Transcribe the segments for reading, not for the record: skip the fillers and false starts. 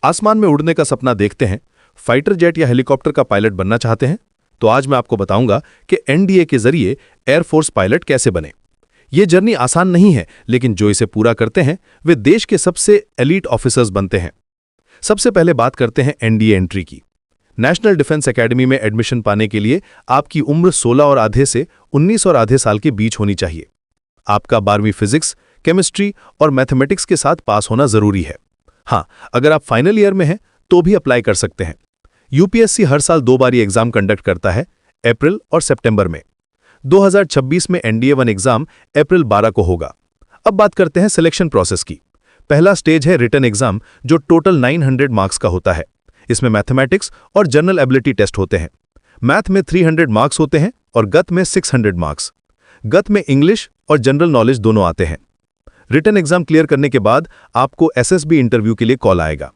आसमान में उड़ने का सपना देखते हैं, फाइटर जेट या हेलीकॉप्टर का पायलट बनना चाहते हैं? तो आज मैं आपको बताऊंगा कि एनडीए के जरिए एयरफोर्स पायलट कैसे बने। ये जर्नी आसान नहीं है, लेकिन जो इसे पूरा करते हैं वे देश के सबसे एलीट ऑफिसर्स बनते हैं। सबसे पहले बात करते हैं एनडीए एंट्री की। नेशनल डिफेंस एकेडमी में एडमिशन पाने के लिए आपकी उम्र 16 और आधे से 19 और आधे साल के बीच होनी चाहिए। आपका 12वीं फिजिक्स, केमिस्ट्री और मैथमेटिक्स के साथ पास होना जरूरी है। हाँ, अगर आप फाइनल ईयर में हैं तो भी अप्लाई कर सकते हैं। यूपीएससी हर साल 2 बार एग्जाम कंडक्ट करता है, अप्रैल और सितंबर में। 2026 में एनडीए 1 एग्जाम अप्रैल 12 को होगा। अब बात करते हैं सिलेक्शन प्रोसेस की। पहला स्टेज है रिटन एग्जाम, जो टोटल 900 मार्क्स का होता है। इसमें मैथमेटिक्स और जनरल एबिलिटी टेस्ट होते हैं। मैथ में 300 मार्क्स होते हैं और गत में 600 मार्क्स। गत में इंग्लिश और जनरल नॉलेज दोनों आते हैं। रिटन एग्जाम क्लियर करने के बाद आपको एसएसबी इंटरव्यू के लिए कॉल आएगा।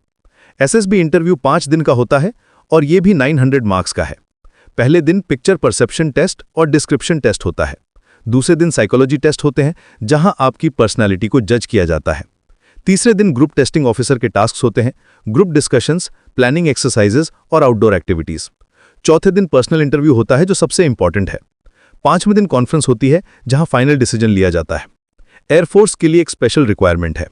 एसएसबी इंटरव्यू 5 दिन का होता है और यह भी 900 मार्क्स का है। पहले दिन पिक्चर परसेप्शन टेस्ट और डिस्क्रिप्शन टेस्ट होता है। दूसरे दिन साइकोलॉजी टेस्ट होते हैं, जहां आपकी पर्सनैलिटी को जज किया जाता है। तीसरे दिन ग्रुप टेस्टिंग ऑफिसर के टास्क होते हैं, ग्रुप डिस्कशंस, प्लानिंग एक्सरसाइजेज और आउटडोर एक्टिविटीज। चौथे दिन पर्सनल इंटरव्यू होता है, जो सबसे इंपॉर्टेंट है। 5वें दिन कॉन्फ्रेंस होती है, जहां फाइनल डिसीजन लिया जाता है। एयरफोर्स के लिए एक स्पेशल रिक्वायरमेंट है।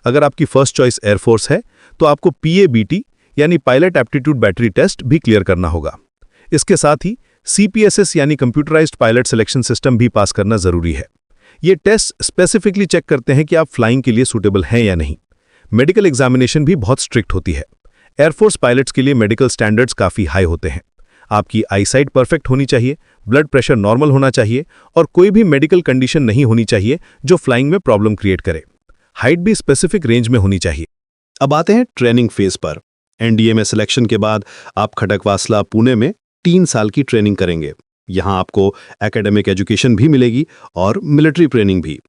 अगर आपकी फर्स्ट चॉइस एयरफोर्स है तो आपको पीएबीटी यानी पायलट एप्टीट्यूड बैटरी टेस्ट भी क्लियर करना होगा। इसके साथ ही सीपीएसएस यानी कंप्यूटराइज्ड पायलट सिलेक्शन सिस्टम भी पास करना जरूरी है। ये टेस्ट स्पेसिफिकली चेक करते हैं कि आप फ्लाइंग के लिए सूटेबल हैं या नहीं। मेडिकल एग्जामिनेशन भी बहुत स्ट्रिक्ट होती है। एयरफोर्स पायलट्स के लिए मेडिकल स्टैंडर्ड्स काफ़ी हाई होते हैं। आपकी आईसाइट परफेक्ट होनी चाहिए, ब्लड प्रेशर नॉर्मल होना चाहिए और कोई भी मेडिकल कंडीशन नहीं होनी चाहिए जो फ्लाइंग में प्रॉब्लम क्रिएट करे। हाइट भी स्पेसिफिक रेंज में होनी चाहिए। अब आते हैं ट्रेनिंग फेज पर। एनडीए में सिलेक्शन के बाद आप खड़गवासला, पुणे में 3 साल की ट्रेनिंग करेंगे। यहां आपको एकेडमिक एजुकेशन भी मिलेगी और मिलिट्री ट्रेनिंग भी।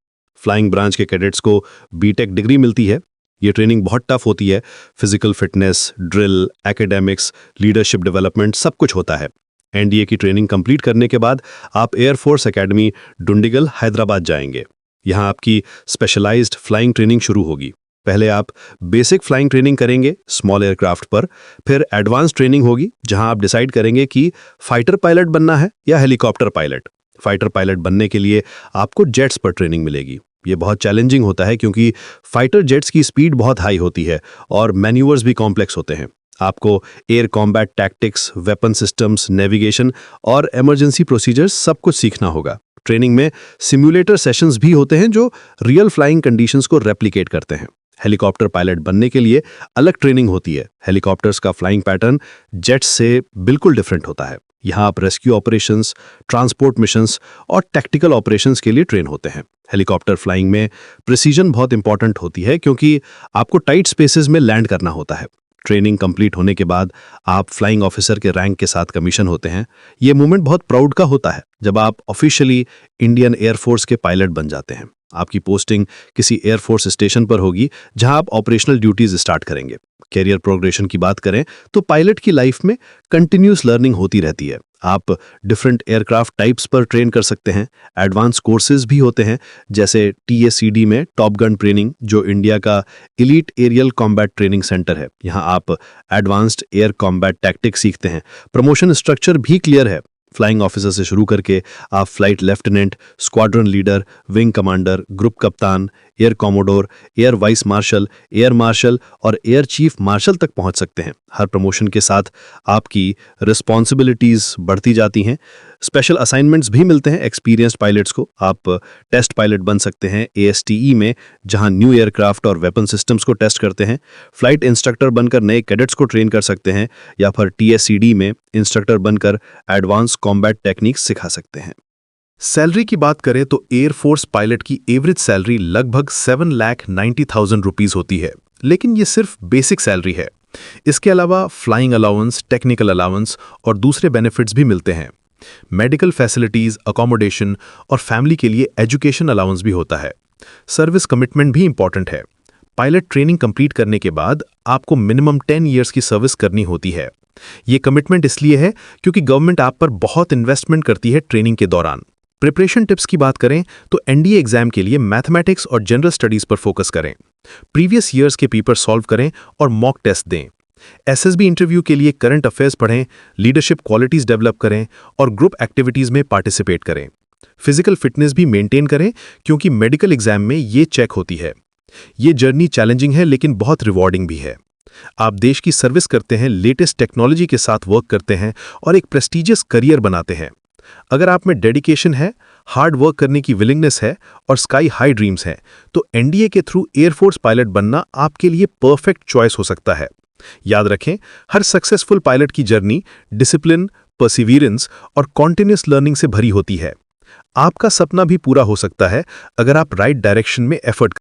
फ्लाइंग ब्रांच के कैडेट्स को बीटेक डिग्री मिलती है। ये ट्रेनिंग बहुत टफ होती है। Physical fitness, drill, academics, leadership development सब कुछ होता है। एनडीए की ट्रेनिंग कंप्लीट करने के बाद आप एयरफोर्स एकेडमी डुंडिगल, हैदराबाद जाएंगे। यहां आपकी स्पेशलाइज्ड फ्लाइंग ट्रेनिंग शुरू होगी। पहले आप बेसिक फ्लाइंग ट्रेनिंग करेंगे स्मॉल एयरक्राफ्ट पर, फिर एडवांस ट्रेनिंग होगी जहां आप डिसाइड करेंगे कि फाइटर पायलट बनना है या हेलीकॉप्टर पायलट। फाइटर पायलट बनने के लिए आपको जेट्स पर ट्रेनिंग मिलेगी। ये बहुत चैलेंजिंग होता है क्योंकि फाइटर जेट्स की स्पीड बहुत हाई होती है और मैन्यूवर्स भी कॉम्प्लेक्स होते हैं। आपको air combat tactics, weapon systems, navigation और इमरजेंसी प्रोसीजर्स सब कुछ सीखना होगा। ट्रेनिंग में सिम्युलेटर सेशंस भी होते हैं जो रियल फ्लाइंग कंडीशंस को रेप्लिकेट करते हैं। हेलीकॉप्टर पायलट बनने के लिए अलग ट्रेनिंग होती है। हेलीकॉप्टर्स का फ्लाइंग पैटर्न जेट्स से बिल्कुल डिफरेंट होता है। यहाँ आप रेस्क्यू ऑपरेशंस, ट्रांसपोर्ट मिशंस और टैक्टिकल ऑपरेशंस के लिए ट्रेन होते हैं। हेलीकॉप्टर फ्लाइंग में प्रिसीजन बहुत इंपॉर्टेंट होती है क्योंकि आपको टाइट स्पेसेस में लैंड करना होता है। ट्रेनिंग कंप्लीट होने के बाद आप फ्लाइंग ऑफिसर के रैंक के साथ कमीशन होते हैं। ये मूवमेंट बहुत प्राउड का होता है जब आप ऑफिशियली इंडियन एयरफोर्स के पायलट बन जाते हैं। आपकी पोस्टिंग किसी एयरफोर्स स्टेशन पर होगी जहां आप ऑपरेशनल ड्यूटीज स्टार्ट करेंगे। कैरियर प्रोग्रेशन की बात करें तो पायलट की लाइफ में कंटिन्यूस लर्निंग होती रहती है। आप डिफरेंट एयरक्राफ्ट टाइप्स पर ट्रेन कर सकते हैं। एडवांस कोर्सेज भी होते हैं जैसे टीएसीडी में टॉप गन ट्रेनिंग, जो इंडिया का elite aerial combat training centre है। यहाँ आप एडवांस्ड एयर कॉम्बैट टैक्टिक्स सीखते हैं। प्रमोशन स्ट्रक्चर भी क्लियर है। फ्लाइंग ऑफिसर से शुरू करके आप flight lieutenant, squadron leader, wing commander, group captain, air commodore, air vice marshal और एयर चीफ मार्शल तक पहुंच सकते हैं। हर प्रमोशन के साथ आपकी रिस्पॉन्सिबिलिटीज बढ़ती जाती हैं। स्पेशल असाइनमेंट्स भी मिलते हैं एक्सपीरियंस्ड पायलट्स को। आप टेस्ट पायलट बन सकते हैं एएसटीई में, जहां न्यू एयरक्राफ्ट और वेपन सिस्टम्स को टेस्ट करते हैं। फ्लाइट इंस्ट्रक्टर बनकर नए कैडेट्स को ट्रेन कर सकते हैं या फिर टीएससीडी में इंस्ट्रक्टर बनकर एडवांस कॉम्बैट टेक्निक्स सिखा सकते हैं। सैलरी की बात करें तो एयरफोर्स पायलट की एवरेज सैलरी लगभग 7,90,000 रुपीज होती है, लेकिन ये सिर्फ बेसिक सैलरी है। इसके अलावा फ्लाइंग अलाउंस, टेक्निकल अलाउंस और दूसरे बेनिफिट्स भी मिलते हैं। मेडिकल फैसिलिटीज, अकोमोडेशन और फैमिली के लिए एजुकेशन अलाउंस भी होता है। सर्विस कमिटमेंट भी इंपॉर्टेंट है। पायलट ट्रेनिंग कंप्लीट करने के बाद आपको मिनिमम 10 ईयर्स की सर्विस करनी होती है। ये कमिटमेंट इसलिए है क्योंकि गवर्नमेंट आप पर बहुत इन्वेस्टमेंट करती है ट्रेनिंग के दौरान। प्रिपरेशन टिप्स की बात करें तो एनडीए एग्जाम के लिए मैथमेटिक्स और जनरल स्टडीज पर फोकस करें। प्रीवियस ईयर्स के पेपर सॉल्व करें और मॉक टेस्ट दें। एसएसबी इंटरव्यू के लिए करंट अफेयर्स पढ़ें, लीडरशिप क्वालिटीज डेवलप करें और ग्रुप एक्टिविटीज में पार्टिसिपेट करें। फिजिकल फिटनेस भी मेंटेन करें क्योंकि मेडिकल एग्जाम में ये चेक होती है। ये जर्नी चैलेंजिंग है लेकिन बहुत रिवॉर्डिंग भी है। आप देश की सर्विस करते हैं, लेटेस्ट टेक्नोलॉजी के साथ वर्क करते हैं और एक प्रेस्टिजियस करियर बनाते हैं। अगर आप में डेडिकेशन है, हार्ड वर्क करने की विलिंगनेस है और स्काई हाई ड्रीम्स हैं, तो एनडीए के थ्रू एयरफोर्स पायलट बनना आपके लिए परफेक्ट चॉइस हो सकता है। याद रखें, हर सक्सेसफुल पायलट की जर्नी डिसिप्लिन, परसिवियरेंस और कॉन्टिन्यूअस लर्निंग से भरी होती है। आपका सपना भी पूरा हो सकता है अगर आप राइट डायरेक्शन में एफर्ट